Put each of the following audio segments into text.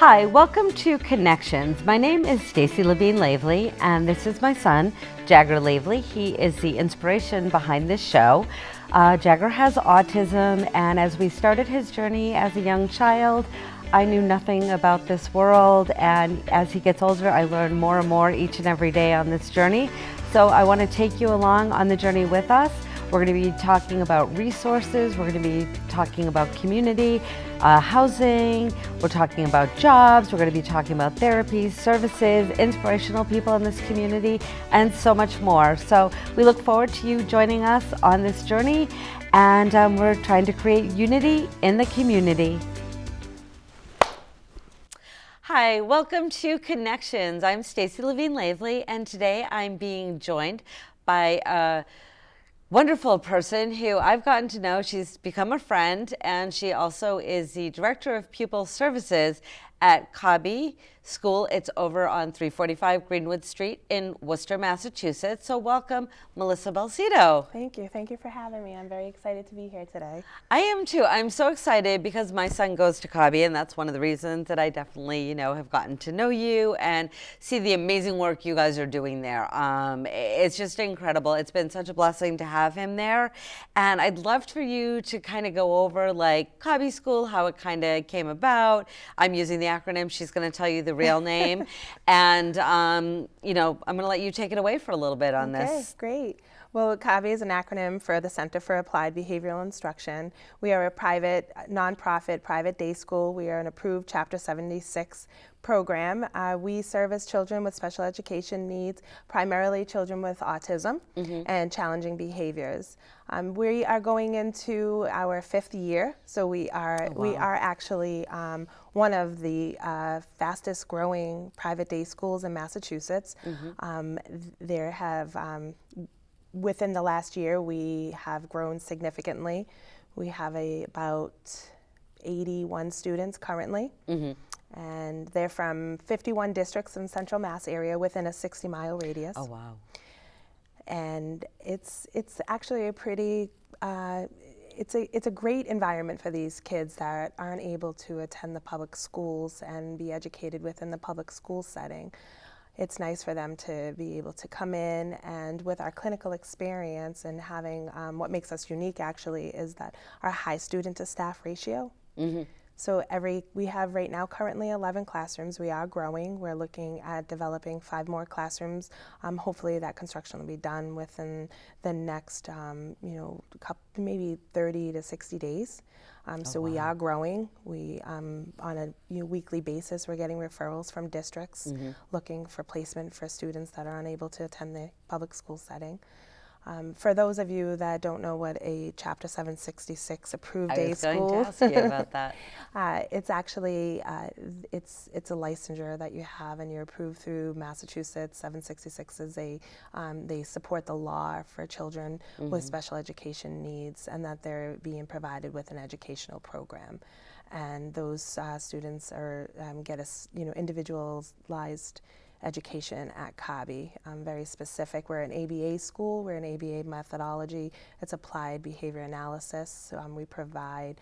Hi, welcome to Connections. My name is Stacey Levine-Lavely, and this is my son, Jagger Lavely. He is the inspiration behind this show. Jagger has autism, and as we started his journey as a young child, I knew nothing about this world, and as he gets older, I learn more and more each and every day on this journey. So I want to take you along on the journey with us. We're going to be talking about resources, we're going to be talking about community, housing, we're talking about jobs, we're going to be talking about therapies, services, inspirational people in this community, and so much more. So we look forward to you joining us on this journey, and we're trying to create unity in the community. Hi, welcome to Connections. I'm Stacey Levine-Lavely, and today I'm being joined by a wonderful person who I've gotten to know. She's become a friend, and she also is the Director of Pupil Services at CABI School. It's over on 345 Greenwood Street in Worcester, Massachusetts. So welcome, Melissa Belisto. Thank you. Thank you for having me. I'm very excited to be here today. I am too. I'm so excited because my son goes to CABI, and that's one of the reasons that I definitely, have gotten to know you and see the amazing work you guys are doing there. It's just incredible. It's been such a blessing to have him there, and I'd love for you to kind of go over like CABI School, how it kind of came about. I'm using the acronym. She's going to tell you the real name, and I'm going to let you take it away for a little bit on this. Okay, great. Well, CABI is an acronym for the Center for Applied Behavioral Instruction. We are a nonprofit private day school. We are an approved Chapter 76 program. We service children with special education needs, primarily children with autism and challenging behaviors. We are going into our 5th year, so we are actually one of the fastest growing private day schools in Massachusetts. There have within the last year, we have grown significantly. We have about 81 students currently, and they're from 51 districts in Central Mass area within a 60-mile radius. Oh, wow. And it's actually a pretty, it's a great environment for these kids that aren't able to attend the public schools and be educated within the public school setting. It's nice for them to be able to come in, and with our clinical experience and having, what makes us unique actually is that our high student to staff ratio. So we have right now currently 11 classrooms. We are growing. We're looking at developing 5 more classrooms. Hopefully that construction will be done within the next, maybe 30 to 60 days. So we are growing. We, on a weekly basis, we're getting referrals from districts looking for placement for students that are unable to attend the public school setting. For those of you that don't know what a Chapter 766 approved day school, I was going to ask you about that. It's actually it's a licensure that you have, and you're approved through Massachusetts. 766 is they support the law for children with special education needs, and that they're being provided with an educational program, and those students are get individualized education at CABI, very specific. We're an ABA school, we're an ABA methodology. It's applied behavior analysis. So, we provide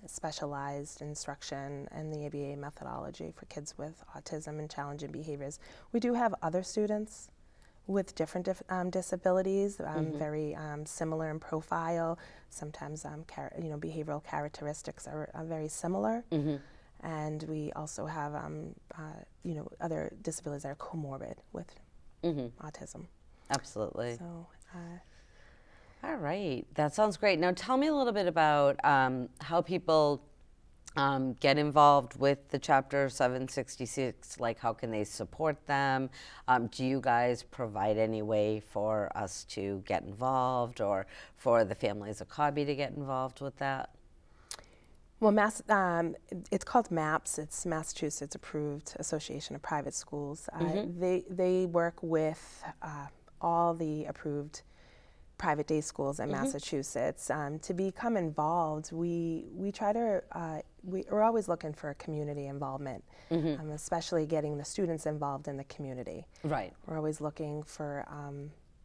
specialized instruction in the ABA methodology for kids with autism and challenging behaviors. We do have other students with different disabilities, very similar in profile. Sometimes behavioral characteristics are very similar. And we also have, other disabilities that are comorbid with autism. Absolutely. So, all right, that sounds great. Now tell me a little bit about how people get involved with the Chapter 766. Like, how can they support them? Do you guys provide any way for us to get involved, or for the families of CABI to get involved with that? Well, it's called MAPS. It's Massachusetts Approved Association of Private Schools. They work with all the approved private day schools in Massachusetts. To become involved, we try to. We're always looking for community involvement, especially getting the students involved in the community. Right. We're always looking for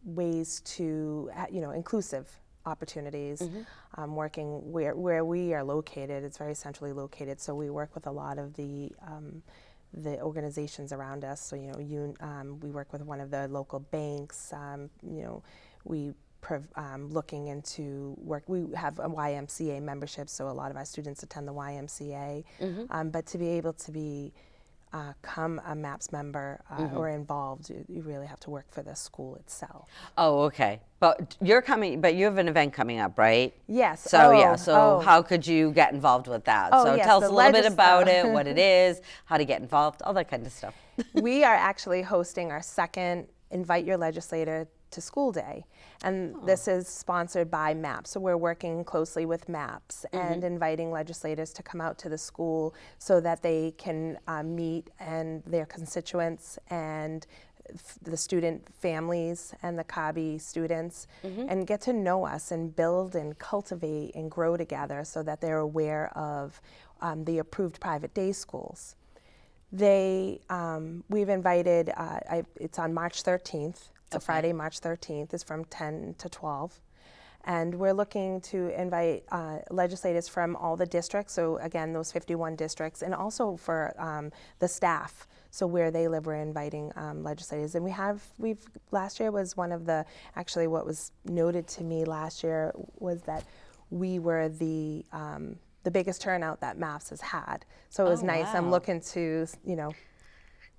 ways to, inclusive opportunities, working where we are located. It's very centrally located, so we work with a lot of the organizations around us. So, we work with one of the local banks. We looking into work. We have a YMCA membership, so a lot of our students attend the YMCA. But to be able to become a MAPS member or involved, you really have to work for the school itself. Oh, okay. But you have an event coming up, right? Yes. So how could you get involved with that? So yes, tell us a little bit about it, what it is, how to get involved, all that kind of stuff. We are actually hosting our second Invite Your Legislator to School Day. And this is sponsored by MAPS. So we're working closely with MAPS and inviting legislators to come out to the school so that they can meet and their constituents and the student families and the CABI students and get to know us and build and cultivate and grow together so that they're aware of the approved private day schools. We've invited, it's on March 13th. It's a Friday, March 13th. It's from 10 to 12. And we're looking to invite legislators from all the districts, so again, those 51 districts, and also for the staff. So where they live, we're inviting legislators. And last year was one of actually what was noted to me last year was that we were the biggest turnout that MAPS has had. So it was nice. Wow. I'm looking to,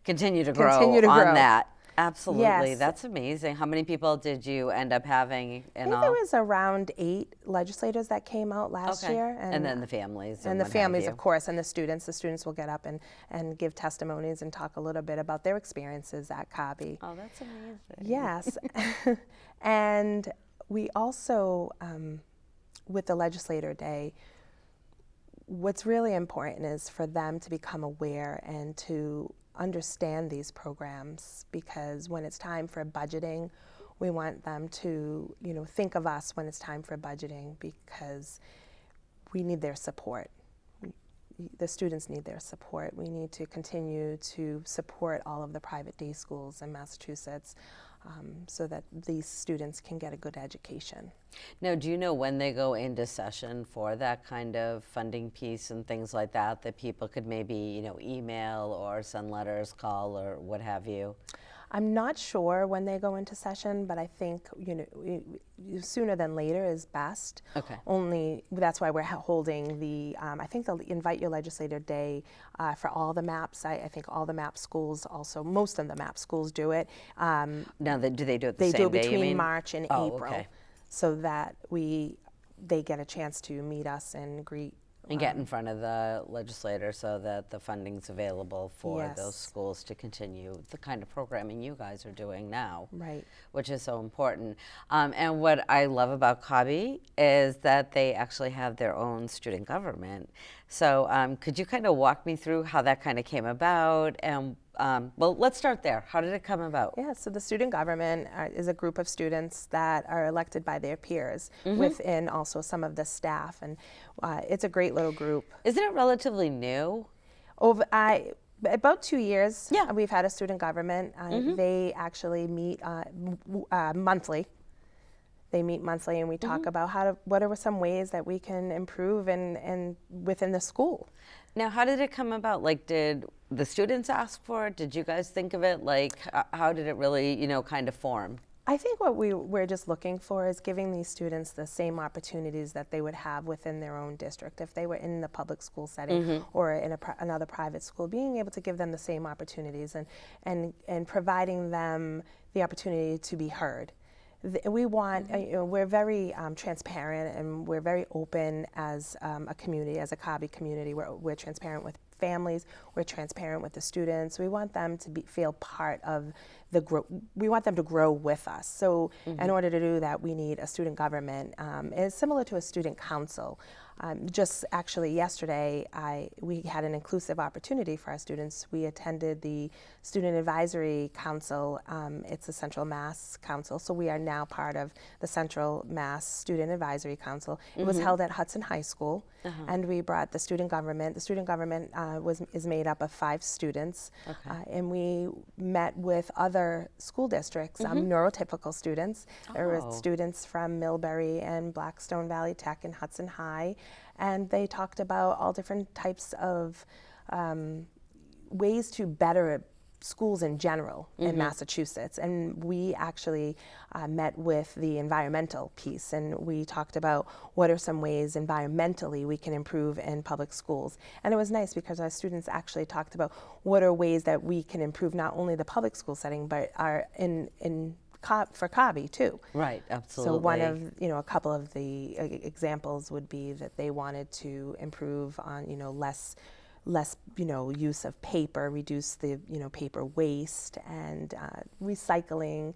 continue to grow on that. Absolutely. Yes. That's amazing. How many people did you end up having in all? I think there was around 8 legislators that came out last year. And then the families. And the families, of course, and the students. The students will get up and give testimonies and talk a little bit about their experiences at CABI. Oh, that's amazing. Yes. And we also, with the Legislator Day, what's really important is for them to become aware and to understand these programs, because when it's time for budgeting, we want them to, think of us when it's time for budgeting, because we need their support. The students need their support. We need to continue to support all of the private day schools in Massachusetts so that these students can get a good education. Now, do you know when they go into session for that kind of funding piece and things like that, that people could maybe, email or send letters, call, or what have you? I'm not sure when they go into session, but I think sooner than later is best. Okay. Only that's why we're holding the I think the Invite Your Legislator Day for all the MAPS. I think all the MAPS schools also, most of the MAPS schools do it. Now, do they do it the same day? They do it between March and April, okay. So that they get a chance to meet us and greet. And get in front of the legislator so that the funding's available for Yes. those schools to continue the kind of programming you guys are doing now. Right. Which is so important. And what I love about CABI is that they actually have their own student government. So could you kind of walk me through how that kind of came about? And well, let's start there. How did it come about? Yeah, so the student government is a group of students that are elected by their peers within also some of the staff, and it's a great little group. Isn't it relatively new? About 2 years, Yeah. We've had a student government. They actually meet monthly. They meet monthly, and we talk about what are some ways that we can improve and within the school. Now, how did it come about? Like, did the students ask for it? Did you guys think of it? Like, how did it really, kind of form? I think what we're just looking for is giving these students the same opportunities that they would have within their own district if they were in the public school setting or in another private school, being able to give them the same opportunities and providing them the opportunity to be heard. We want, we're very transparent, and we're very open as a community, as a CABI community. We're transparent with families, we're transparent with the students. We want them to feel part of we want them to grow with us. So in order to do that, we need a student government. It's similar to a student council. Just actually yesterday, we had an inclusive opportunity for our students. We attended the Student Advisory Council. It's a Central Mass Council, so we are now part of the Central Mass Student Advisory Council. It was held at Hudson High School, and we brought the student government. The student government is made up of 5 students, and we met with other other school districts, neurotypical students. There were Oh. students from Millbury and Blackstone Valley Tech and Hudson High, and they talked about all different types of ways to better schools in general in Massachusetts. And we actually met with the environmental piece, and we talked about what are some ways environmentally we can improve in public schools. And it was nice because our students actually talked about what are ways that we can improve not only the public school setting, but our for CABI too. Right, absolutely. So one of, a couple of the examples would be that they wanted to improve on, less use of paper, reduce the, paper waste, and recycling,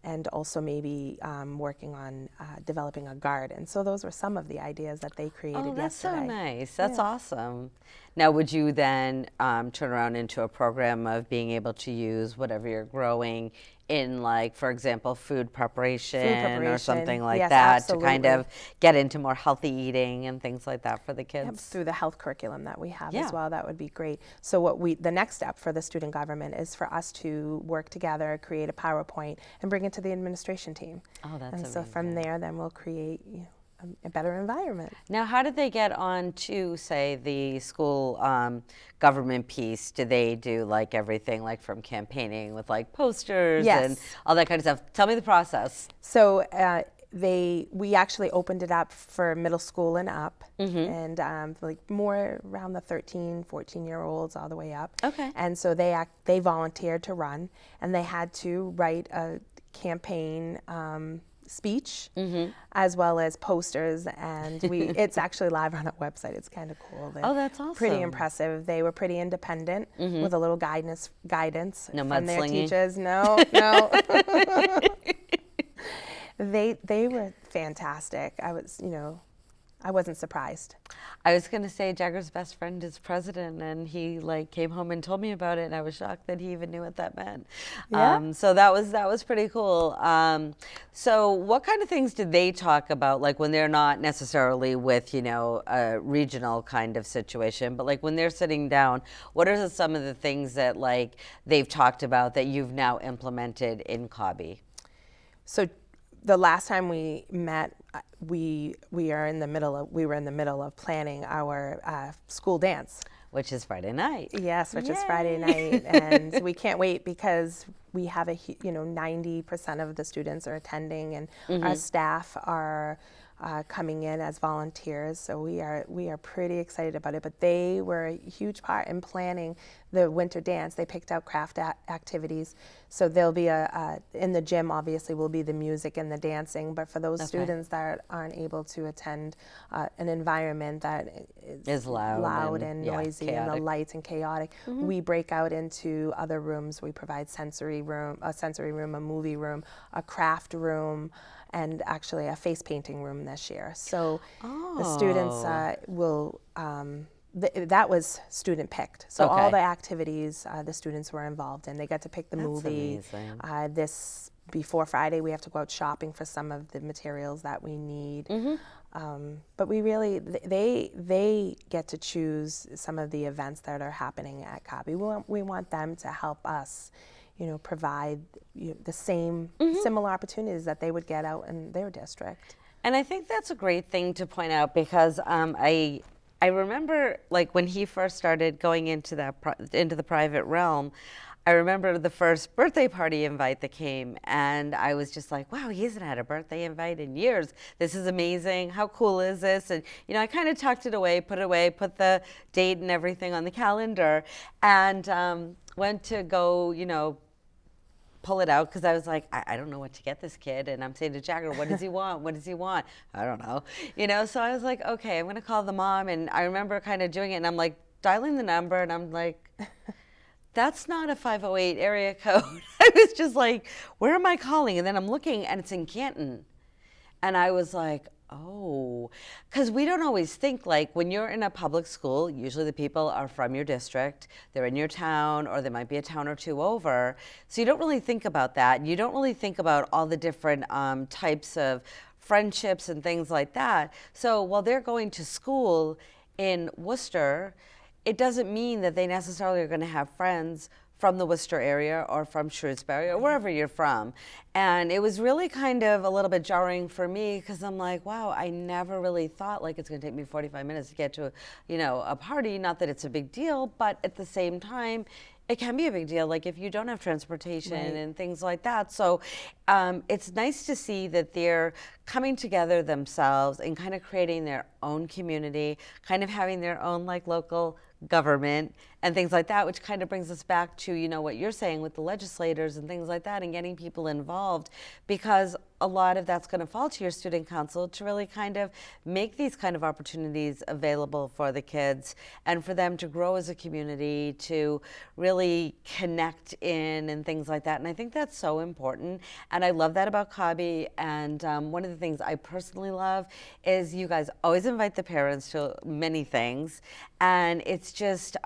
and also maybe working on developing a garden. So those were some of the ideas that they created yesterday. Oh, that's so nice. That's awesome. Now, would you then turn around into a program of being able to use whatever you're growing in, like, for example, food preparation or something like yes, that, absolutely. to kind of get into more healthy eating and things like that for the kids? Yep, through the health curriculum that we have Yeah. as well, that would be great. So the next step for the student government is for us to work together, create a PowerPoint, and bring it to the administration team. Oh, that's And so amazing. from there, then we'll create a better environment. Now, how did they get on to, say, the school government piece? Do they do like everything, like from campaigning with like posters and all that kind of stuff? Tell me the process. So we actually opened it up for middle school and up, and like more around the 13, 14-year-olds all the way up. Okay. And so they volunteered to run, and they had to write a campaign speech, as well as posters, and it's actually live on our website. It's kind of cool. Oh, that's awesome. Pretty impressive. They were pretty independent with a little guidance No from their mudslinging? teachers. No. They were fantastic. I wasn't surprised. I was going to say Jagger's best friend is president, and he like came home and told me about it, and I was shocked that he even knew what that meant. Yeah. So that was pretty cool. So what kind of things did they talk about, like when they're not necessarily with, a regional kind of situation, but like when they're sitting down, what are some of the things that like they've talked about that you've now implemented in CABI? So the last time we met, we were in the middle of planning our school dance, which is Friday night. Yes, which Yay. is Friday night, and we can't wait because we have 90% of the students are attending, and our staff are coming in as volunteers. So we are pretty excited about it. But they were a huge part in planning the winter dance. They picked out craft activities. So there'll be in the gym, obviously, will be the music and the dancing. But for those students that aren't able to attend an environment that is loud and noisy, chaotic, and the lights and chaotic, we break out into other rooms. We provide a sensory room, a movie room, a craft room, and actually a face painting room this year. So the students will. That was student picked. So all the activities the students were involved in. They got to pick the movie. Amazing. This before Friday, we have to go out shopping for some of the materials that we need. But we really, they get to choose some of the events that are happening at CABI. We want them to help us, provide the same similar opportunities that they would get out in their district. And I think that's a great thing to point out because I remember like when he first started going into the private realm, I remember the first birthday party invite that came, and I was just like, wow, he hasn't had a birthday invite in years. This is amazing. How cool is this? And, I kind of tucked it away, put the date and everything on the calendar, and went to go, pull it out because I was like, I don't know what to get this kid. And I'm saying to Jagger, what does he want? What does he want? I don't know. So I was like, okay, I'm going to call the mom. And I remember kind of doing it, and I'm like dialing the number, and I'm like, that's not a 508 area code. I was just like, where am I calling? And then I'm looking, and it's in Canton. And I was like, oh, because we don't always think like when you're in a public school, usually the people are from your district, they're in your town, or they might be a town or two over. So you don't really think about that. You don't really think about all the different types of friendships and things like that. So while they're going to school in Worcester, it doesn't mean that they necessarily are going to have friends from the Worcester area or from Shrewsbury or wherever you're from. And it was really kind of a little bit jarring for me because I'm like, wow, I never really thought like it's going to take me 45 minutes to get to, a party. Not that it's a big deal, but at the same time, it can be a big deal, like if you don't have transportation and things like that. So it's nice to see that they're coming together themselves and kind of creating their own community, kind of having their own like local government and things like that, which kind of brings us back to, what you're saying with the legislators and things like that and getting people involved, because a lot of that's going to fall to your student council to really kind of make these kind of opportunities available for the kids and for them to grow as a community, to really connect in and things like that. And I think that's so important. And I love that about CABI. And one of the things I personally love is you guys always invite the parents to many things. And it's just,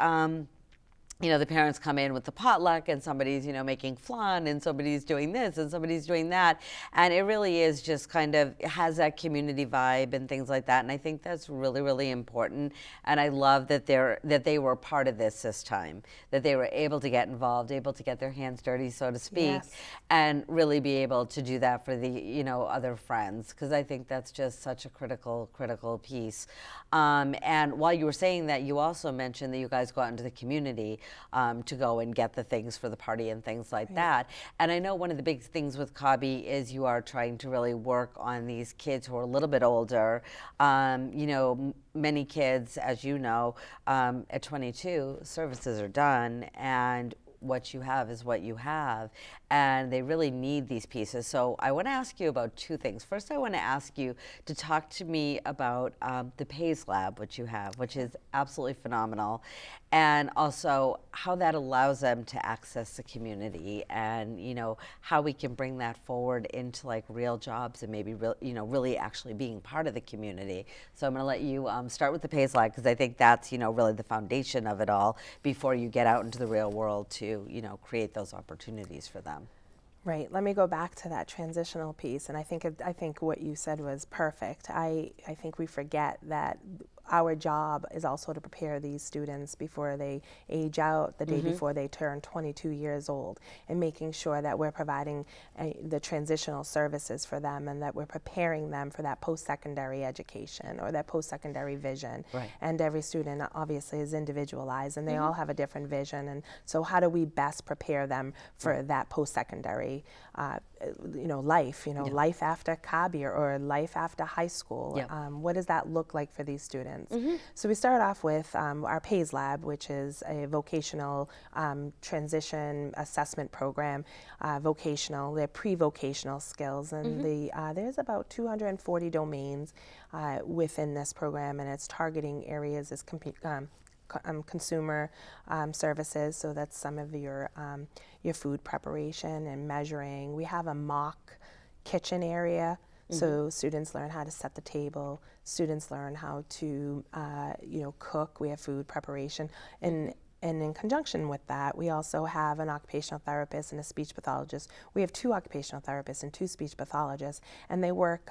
the parents come in with the potluck and somebody's, making flan and somebody's doing this and somebody's doing that. And it really is just kind of has that community vibe and things like that. And I think that's really, really important. And I love that they were part of this time, that they were able to get involved, able to get their hands dirty, so to speak, and really be able to do that for the, other friends. Because I think that's just such a critical piece. And while you were saying that, you also mentioned that you guys go out into the community to go and get the things for the party and things like that. And I know one of the big things with CABI is you are trying to really work on these kids who are a little bit older. Many kids, as you know, at 22, services are done, and what you have is what you have, and they really need these pieces. So I want to ask you about two things. First, I want to ask you to talk to me about the PACE Lab, which you have, which is absolutely phenomenal, and also how that allows them to access the community, and how we can bring that forward into like real jobs and maybe really actually being part of the community. So I'm going to let you start with the PACE Lab, because I think that's really the foundation of it all before you get out into the real world to create those opportunities for them. Right. Let me go back to that transitional piece, and I think what you said was perfect. I think we forget that our job is also to prepare these students before they age out, the day before they turn 22 years old, and making sure that we're providing the transitional services for them, and that we're preparing them for that post-secondary education or that post-secondary vision. Right. And every student obviously is individualized, and they all have a different vision. And so how do we best prepare them for that post-secondary life, life after CABI or life after high school? What does that look like for these students? So we start off with our PACE Lab, which is a vocational transition assessment program. They're pre-vocational skills, and there's about 240 domains within this program, and it's targeting areas as consumer services. So that's some of your food preparation and measuring. We have a mock kitchen area. So students learn how to set the table. Students learn how to, cook. We have food preparation, and in conjunction with that, we also have an occupational therapist and a speech pathologist. We have 2 occupational therapists and 2 speech pathologists, and they work.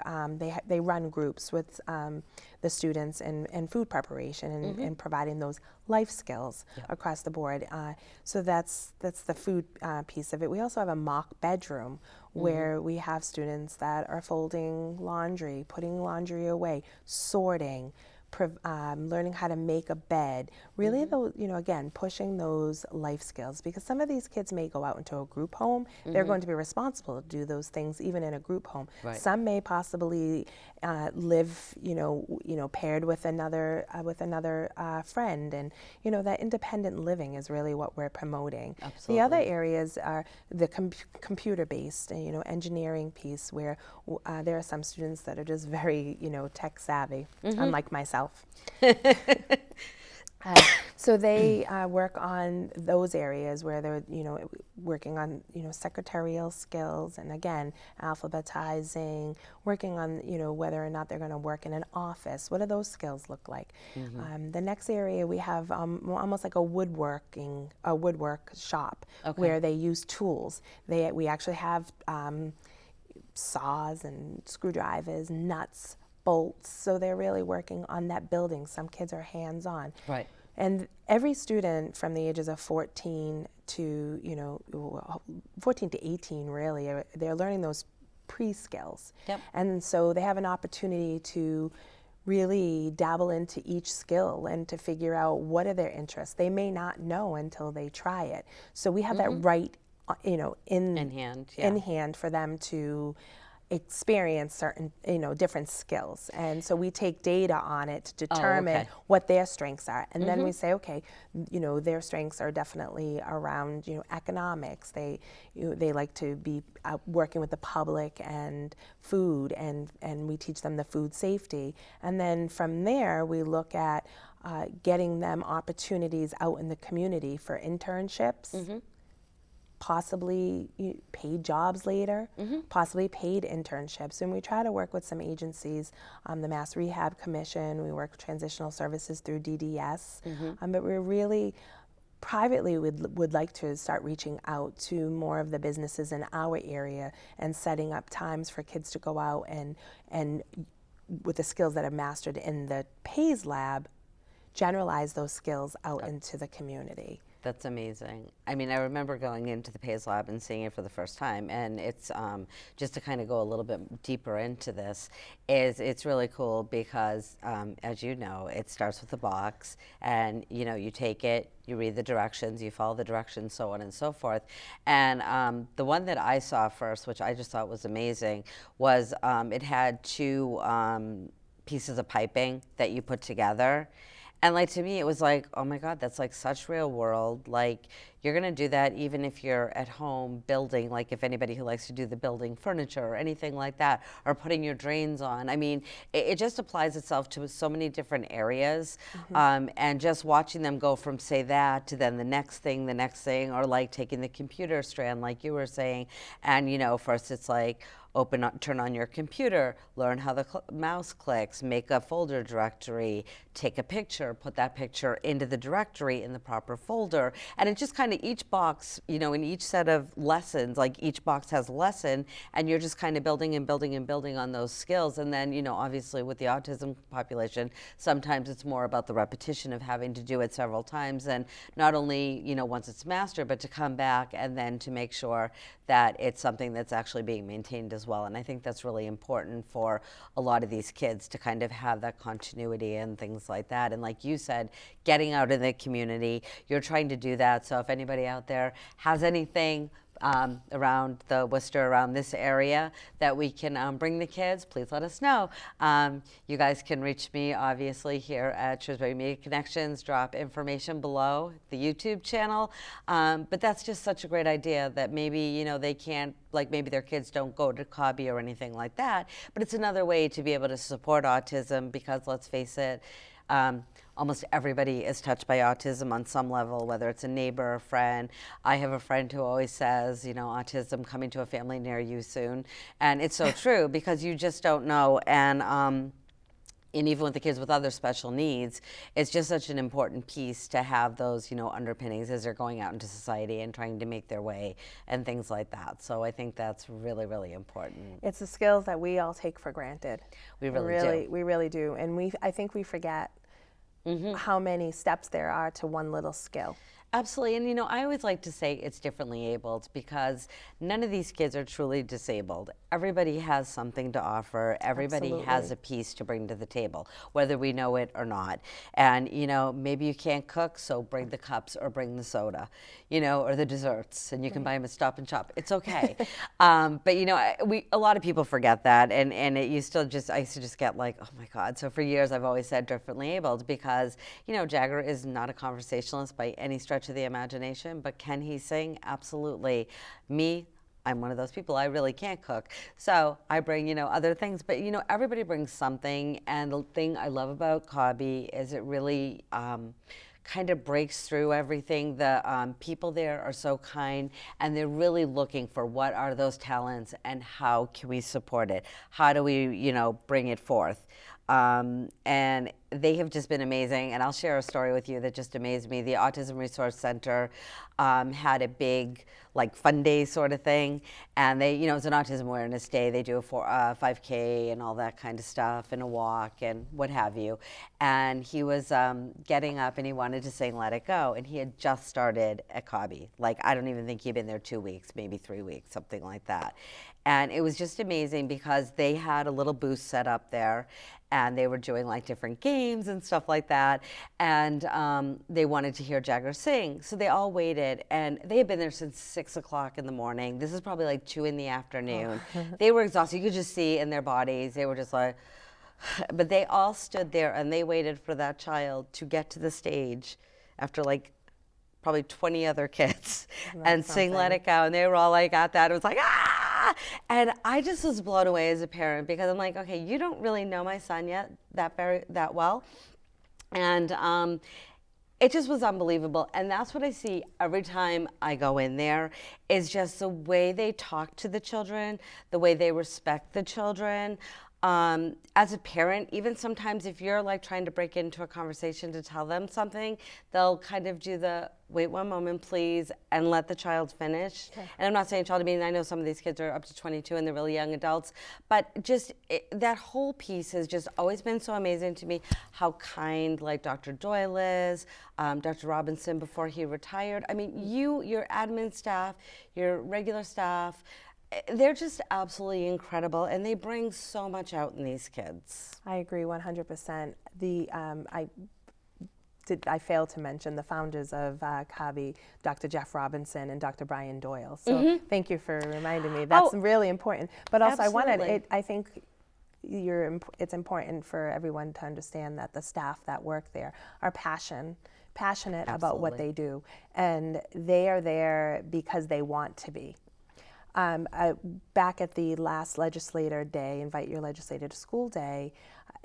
They run groups with the students in food preparation and providing those life skills across the board. So that's the food piece of it. We also have a mock bedroom where we have students that are folding laundry, putting laundry away, sorting, learning how to make a bed, really those, again, pushing those life skills, because some of these kids may go out into a group home. They're going to be responsible to do those things even in a group home. Right. Some may possibly live, paired with another friend, and that independent living is really what we're promoting. Absolutely. The other areas are the computer-based, engineering piece, where there are some students that are just very, tech savvy, unlike myself. So they work on those areas where they're, working on, secretarial skills, and again, alphabetizing, working on, whether or not they're going to work in an office. What do those skills look like? The next area, we have almost like a woodwork shop, where they use tools. We actually have saws and screwdrivers, nuts, bolts, so they're really working on that building. Some kids are hands-on. Right. And every student from the ages of 14 to, 14 to 18 really, they're learning those pre-skills. Yep. And so they have an opportunity to really dabble into each skill and to figure out what are their interests. They may not know until they try it. So we have that right, in hand, in hand for them to experience certain, different skills. And so we take data on it to determine what their strengths are. And then we say, okay, their strengths are definitely around, economics. They like to be working with the public and food, and we teach them the food safety. And then from there, we look at getting them opportunities out in the community for internships, possibly paid jobs later, possibly paid internships. And we try to work with some agencies, the Mass Rehab Commission, we work with transitional services through DDS, but we're really privately would like to start reaching out to more of the businesses in our area and setting up times for kids to go out and with the skills that are mastered in the PAYS lab, generalize those skills out into the community. That's amazing. I mean, I remember going into the PAYS lab and seeing it for the first time, and it's just to kind of go a little bit deeper into this, it's really cool because, as you know, it starts with a box, and you take it, you read the directions, you follow the directions, so on and so forth. And the one that I saw first, which I just thought was amazing, was it had two pieces of piping that you put together. And like, to me, it was like, oh my God, that's like such real world. Like, you're gonna do that even if you're at home building, like if anybody who likes to do the building furniture or anything like that, or putting your drains on. I mean, it just applies itself to so many different areas. And just watching them go from say that to then the next thing, or like taking the computer strand, like you were saying. And first it's like, turn on your computer, learn how the mouse clicks, make a folder directory, take a picture, put that picture into the directory in the proper folder. And it just kind of each box, in each set of lessons, like each box has a lesson, and you're just kind of building and building and building on those skills. And then, obviously with the autism population, sometimes it's more about the repetition of having to do it several times. And not only, once it's mastered, but to come back and then to make sure that it's something that's actually being maintained as well. And I think that's really important for a lot of these kids to kind of have that continuity and things like that. And like you said, getting out in the community, you're trying to do that. So if anybody out there has anything around the Worcester, around this area, that we can bring the kids, please let us know. You guys can reach me, obviously, here at Shrewsbury Media Connections. Drop information below the YouTube channel. But that's just such a great idea that maybe, they can't, like maybe their kids don't go to CABI or anything like that, but it's another way to be able to support autism, because let's face it, almost everybody is touched by autism on some level, whether it's a neighbor, a friend. I have a friend who always says, autism coming to a family near you soon. And it's so true, because you just don't know. And even with the kids with other special needs, it's just such an important piece to have those, underpinnings as they're going out into society and trying to make their way and things like that. So I think that's really, really important. It's the skills that we all take for granted. We really do. We really do. And I think we forget how many steps there are to one little skill. Absolutely. And I always like to say it's differently abled, because none of these kids are truly disabled. Everybody has something to offer. Everybody has a piece to bring to the table, whether we know it or not. And maybe you can't cook, so bring the cups or bring the soda, or the desserts, and you can buy them at Stop and Shop. It's okay. But a lot of people forget that, and I used to just get like, oh my God. So for years I've always said differently abled, because Jagger is not a conversationalist by any stretch of the imagination, but can he sing? Absolutely. Me, I'm one of those people. I really can't cook, so I bring other things. But everybody brings something, and the thing I love about CABI is it really kind of breaks through everything. The people there are so kind, and they're really looking for what are those talents and how can we support it? How do we bring it forth? And they have just been amazing. And I'll share a story with you that just amazed me. The Autism Resource Center had a big, like, fun day sort of thing. And they, it's an Autism Awareness Day. They do a 5K and all that kind of stuff, and a walk and what have you. And he was getting up and he wanted to sing Let It Go. And he had just started at CABI. Like, I don't even think he'd been there 2 weeks, maybe 3 weeks, something like that. And it was just amazing because they had a little booth set up there, and they were doing like different games and stuff like that. And they wanted to hear Jagger sing. So they all waited, and they had been there since 6 o'clock in the morning. This is probably like 2 in the afternoon. They were exhausted. You could just see in their bodies. They were just like, but they all stood there and they waited for that child to get to the stage after like probably 20 other kids and sing Let It Go. And they were all like at that. It was like, ah! And I just was blown away as a parent, because I'm like, okay, you don't really know my son yet that well. And it just was unbelievable. And that's what I see every time I go in there, is just the way they talk to the children, the way they respect the children. As a parent, even sometimes if you're like trying to break into a conversation to tell them something, they'll kind of do the, wait one moment, please, and let the child finish. Okay. And I'm not saying child, I mean, I know some of these kids are up to 22 and they're really young adults, but just that whole piece has just always been so amazing to me, how kind like Dr. Doyle is, Dr. Robinson before he retired. I mean, your admin staff, your regular staff, they're just absolutely incredible, and they bring so much out in these kids. I agree 100%. I failed to mention the founders of CABI, Dr. Jeff Robinson and Dr. Brian Doyle. So thank you for reminding me. That's really important. But also, I think it's important for everyone to understand that the staff that work there are passionate about what they do, and they are there because they want to be. Back at the last legislator day, Invite Your Legislator to School Day,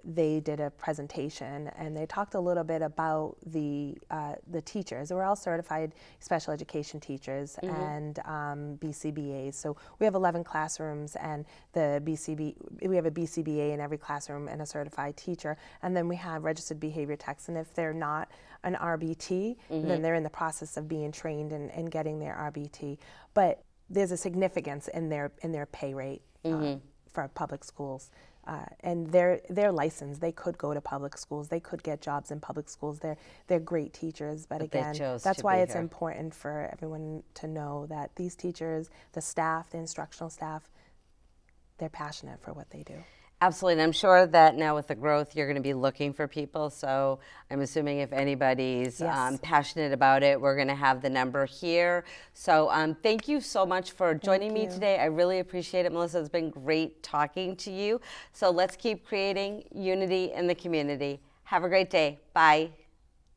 they did a presentation and they talked a little bit about the teachers. They were all certified special education teachers and BCBAs. So we have 11 classrooms, and we have a BCBA in every classroom and a certified teacher. And then we have registered behavior techs. And if they're not an RBT, then they're in the process of being trained and getting their RBT. But there's a significance in their pay rate for public schools, and they're licensed. They could go to public schools. They could get jobs in public schools. They're great teachers, but again, that's why it's important for everyone to know that these teachers, the staff, the instructional staff, they're passionate for what they do. Absolutely, and I'm sure that now with the growth, you're going to be looking for people. So I'm assuming if anybody's passionate about it, we're going to have the number here. So thank you so much for joining me today. I really appreciate it, Melissa. It's been great talking to you. So let's keep creating unity in the community. Have a great day. Bye.